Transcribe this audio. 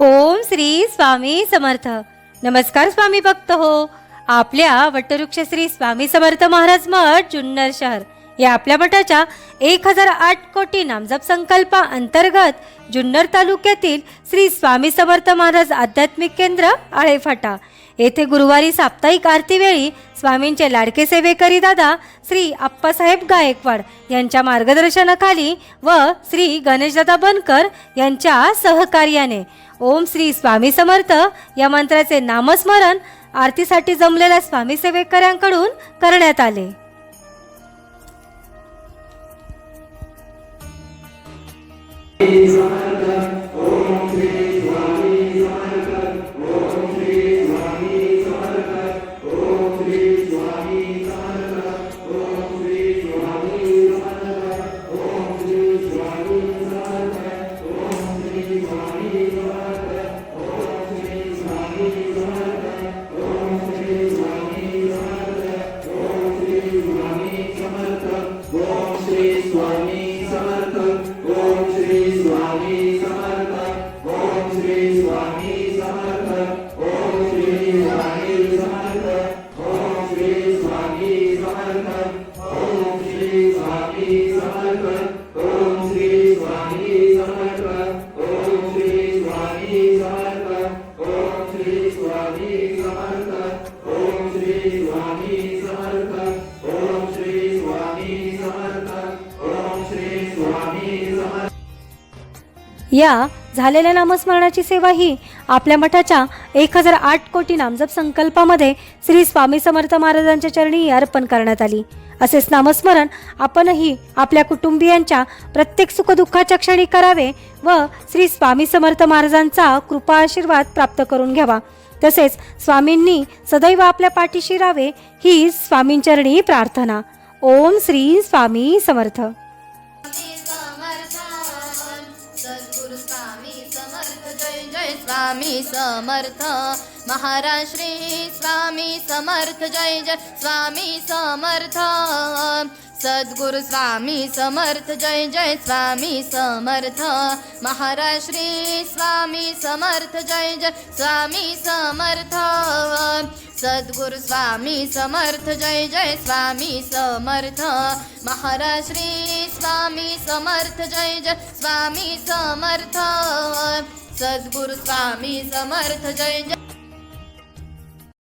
ओम श्री स्वामी समर्थ। नमस्कार स्वामी भक्त हो। आपल्या वटवृक्ष श्री स्वामी समर्थ महाराज मठ जुन्नर शहर या आपल्या मठाच्या 1008 कोटी नामजप संकल्पा अंतर्गत जुन्नर तालुक्यातील श्री स्वामी समर्थ महाराज आध्यात्मिक केंद्र आळेफाटा येथे गुरुवारी साप्ताहिक आरतीवेळी स्वामींचे लाडके सेवेकरी दादा श्री आप्पासाहेब गायकवाड यांच्या मार्गदर्शनाखाली व श्री गणेशदादा बनकर यांच्या सहकार्याने ओम श्री स्वामी समर्थ या मंत्राचे नामस्मरण आरतीसाठी जमलेल्या स्वामी सेवेकऱ्यांकडून करण्यात आले। या झालेल्या नामस्मरणाची सेवा ही आपल्या मठाच्या 1008 कोटी नामजप संकल्पामध्ये श्री स्वामी समर्थ महाराजांच्या चरणी अर्पण करण्यात आली। असेच नामस्मरण आपणही आपल्या कुटुंबियांच्या प्रत्येक सुखदुःखाच्या क्षणी करावे व श्री स्वामी समर्थ महाराजांचा कृपा आशीर्वाद प्राप्त करून घ्यावा। तसेच स्वामींनी सदैव आपल्या पाठीशी राहावे ही स्वामींचरणी प्रार्थना। ओम श्री स्वामी समर्थ। स्वामी समर्थ महाराज श्री स्वामी समर्थ जय जय स्वामी समर्थ सद्गुरु स्वामी समर्थ जय जय स्वामी समर्थ महाराज श्री स्वामी समर्थ जय जय स्वामी समर्थ सद्गुरु स्वामी समर्थ जय जय स्वामी समर्थ महाराज श्री स्वामी समर्थ जय जय स्वामी समर्थ सद्गुरु स्वामी समर्थ जय जय।